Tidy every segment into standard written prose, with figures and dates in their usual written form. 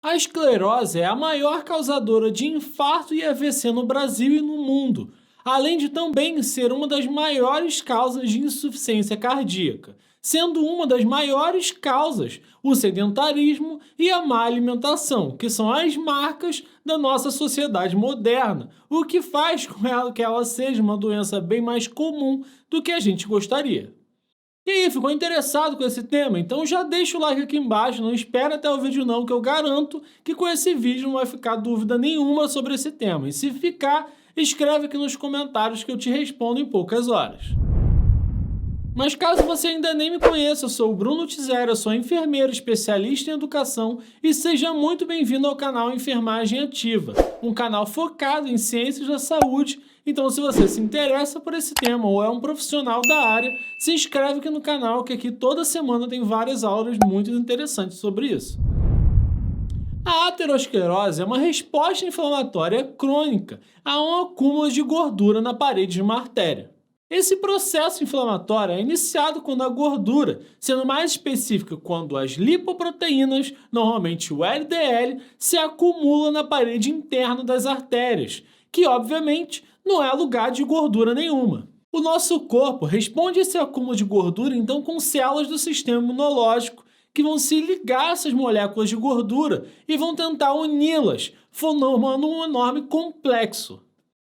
A esclerose é a maior causadora de infarto e AVC no Brasil e no mundo, além de também ser uma das maiores causas de insuficiência cardíaca, sendo uma das maiores causas o sedentarismo e a má alimentação, que são as marcas da nossa sociedade moderna, o que faz com que ela seja uma doença bem mais comum do que a gente gostaria. E aí, ficou interessado com esse tema? Então já deixa o like aqui embaixo, não espera até o vídeo não, que eu garanto que com esse vídeo não vai ficar dúvida nenhuma sobre esse tema. E se ficar, escreve aqui nos comentários que eu te respondo em poucas horas. Mas caso você ainda nem me conheça, eu sou o Bruno Tizera, sou enfermeiro especialista em educação e seja muito bem-vindo ao canal Enfermagem Ativa, um canal focado em ciências da saúde. Então, se você se interessa por esse tema ou é um profissional da área, se inscreve aqui no canal, que aqui toda semana tem várias aulas muito interessantes sobre isso. A aterosclerose é uma resposta inflamatória crônica a um acúmulo de gordura na parede de uma artéria. Esse processo inflamatório é iniciado quando a gordura, sendo mais específica quando as lipoproteínas, normalmente o LDL, se acumulam na parede interna das artérias, que obviamente não é lugar de gordura nenhuma. O nosso corpo responde a esse acúmulo de gordura então com células do sistema imunológico que vão se ligar a essas moléculas de gordura e vão tentar uni-las, formando um enorme complexo.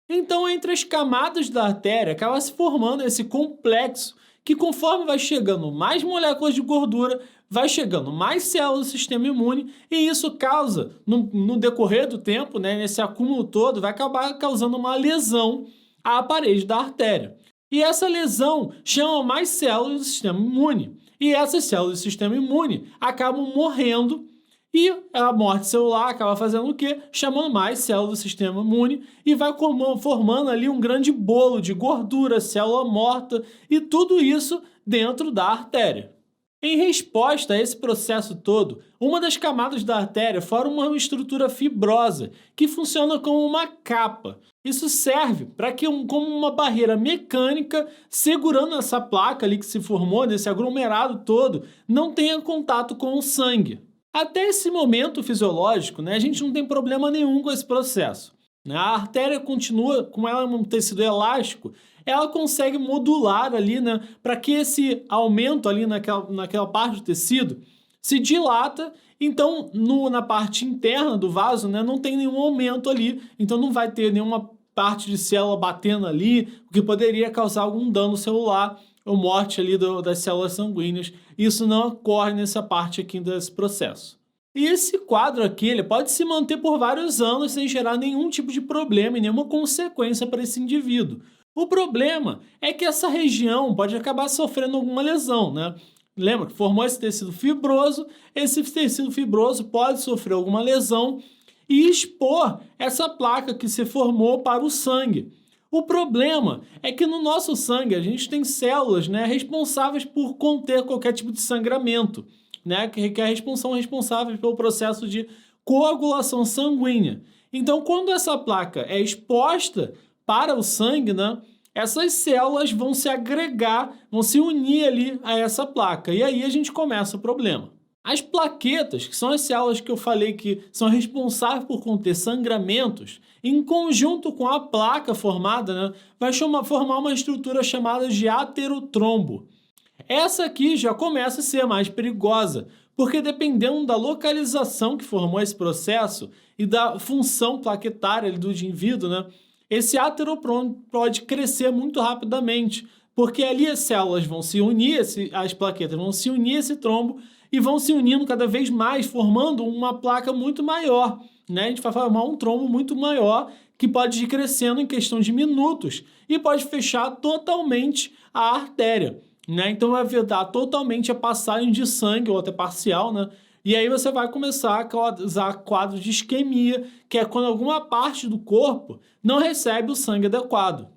Então, entre as camadas da artéria, acaba se formando esse complexo que, conforme vai chegando mais moléculas de gordura, vai chegando mais células do sistema imune e isso causa, no decorrer do tempo, né, nesse acúmulo todo, vai acabar causando uma lesão à parede da artéria. E essa lesão chama mais células do sistema imune. E essas células do sistema imune acabam morrendo. E a morte celular acaba fazendo o quê? Chamando mais células do sistema imune e vai formando ali um grande bolo de gordura, célula morta e tudo isso dentro da artéria. Em resposta a esse processo todo, uma das camadas da artéria forma uma estrutura fibrosa que funciona como uma capa. Isso serve para que como uma barreira mecânica segurando essa placa ali que se formou, nesse aglomerado todo, não tenha contato com o sangue. Até esse momento fisiológico, né, a gente não tem problema nenhum com esse processo. A artéria continua, como ela é um tecido elástico, ela consegue modular ali, né, para que esse aumento ali naquela parte do tecido se dilata, então na parte interna do vaso, né, não tem nenhum aumento ali, então não vai ter nenhuma parte de célula batendo ali, o que poderia causar algum dano celular ou morte ali das células sanguíneas. Isso não ocorre nessa parte aqui desse processo. E esse quadro aqui ele pode se manter por vários anos sem gerar nenhum tipo de problema e nenhuma consequência para esse indivíduo. O problema é que essa região pode acabar sofrendo alguma lesão, né? Lembra que formou esse tecido fibroso pode sofrer alguma lesão e expor essa placa que se formou para o sangue. O problema é que no nosso sangue a gente tem células, né, responsáveis por conter qualquer tipo de sangramento, né, que são responsáveis pelo processo de coagulação sanguínea. Então, quando essa placa é exposta para o sangue, né, essas células vão se agregar, vão se unir ali a essa placa. E aí a gente começa o problema. As plaquetas, que são as células que eu falei que são responsáveis por conter sangramentos, em conjunto com a placa formada, né, vai formar uma estrutura chamada de aterotrombo. Essa aqui já começa a ser mais perigosa, porque dependendo da localização que formou esse processo e da função plaquetária do indivíduo, né, esse aterotrombo pode crescer muito rapidamente, porque ali as células vão se unir, as plaquetas vão se unir a esse trombo e vão se unindo cada vez mais, formando uma placa muito maior, né? A gente vai formar um trombo muito maior que pode ir crescendo em questão de minutos e pode fechar totalmente a artéria, né? Então vai vedar totalmente a passagem de sangue, ou até parcial, né? E aí você vai começar a causar quadro de isquemia, que é quando alguma parte do corpo não recebe o sangue adequado,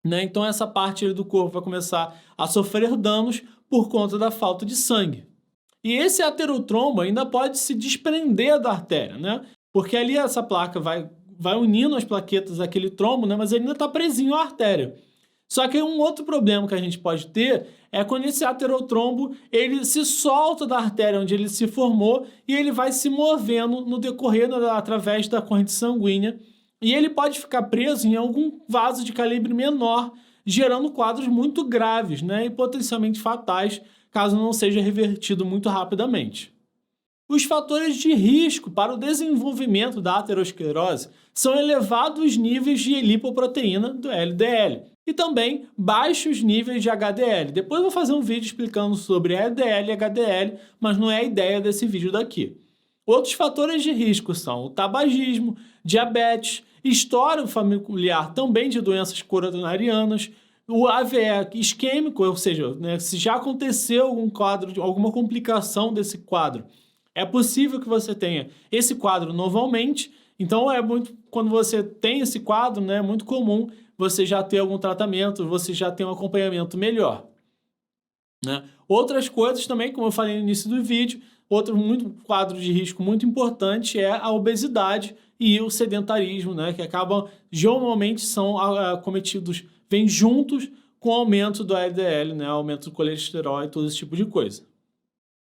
né? Então essa parte do corpo vai começar a sofrer danos por conta da falta de sangue. E esse aterotrombo ainda pode se desprender da artéria, né? Porque ali essa placa vai unindo as plaquetas daquele trombo, né? Mas ele ainda está presinho à artéria. Só que um outro problema que a gente pode ter é quando esse aterotrombo ele se solta da artéria onde ele se formou e ele vai se movendo no decorrer através da corrente sanguínea e ele pode ficar preso em algum vaso de calibre menor, gerando quadros muito graves, né, e potencialmente fatais, caso não seja revertido muito rapidamente. Os fatores de risco para o desenvolvimento da aterosclerose são elevados níveis de lipoproteína do LDL e também baixos níveis de HDL. Depois eu vou fazer um vídeo explicando sobre LDL e HDL, mas não é a ideia desse vídeo daqui. Outros fatores de risco são o tabagismo, diabetes, histórico familiar também de doenças coronarianas, o AVE isquêmico, ou seja, né, se já aconteceu algum quadro, alguma complicação desse quadro, é possível que você tenha esse quadro novamente. Então, quando você tem esse quadro, né, é muito comum você já ter algum tratamento, você já ter um acompanhamento melhor, né? Outras coisas também, como eu falei no início do vídeo, outro quadro de risco muito importante é a obesidade e o sedentarismo, né, que acabam, geralmente são acometidos, vêm juntos com o aumento do LDL, né, aumento do colesterol e todo esse tipo de coisa.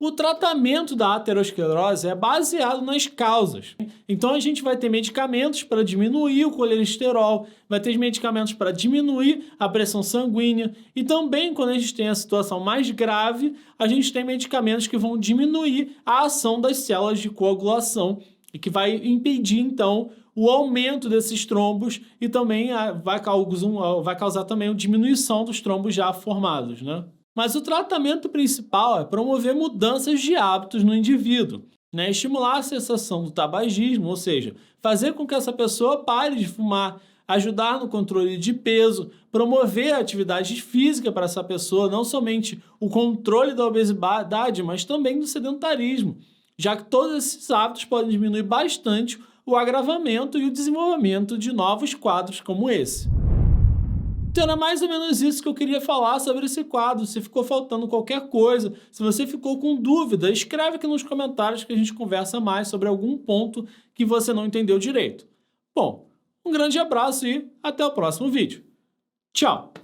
O tratamento da aterosclerose é baseado nas causas. Então a gente vai ter medicamentos para diminuir o colesterol, vai ter medicamentos para diminuir a pressão sanguínea e também quando a gente tem a situação mais grave, a gente tem medicamentos que vão diminuir a ação das células de coagulação e que vai impedir então o aumento desses trombos e também vai causar também a diminuição dos trombos já formados, né? Mas o tratamento principal é promover mudanças de hábitos no indivíduo, né? Estimular a cessação do tabagismo, ou seja, fazer com que essa pessoa pare de fumar, ajudar no controle de peso, promover a atividade física para essa pessoa, não somente o controle da obesidade, mas também do sedentarismo, já que todos esses hábitos podem diminuir bastante o agravamento e o desenvolvimento de novos quadros como esse. Então era mais ou menos isso que eu queria falar sobre esse quadro. Se ficou faltando qualquer coisa, se você ficou com dúvida, escreve aqui nos comentários que a gente conversa mais sobre algum ponto que você não entendeu direito. Bom, um grande abraço e até o próximo vídeo. Tchau!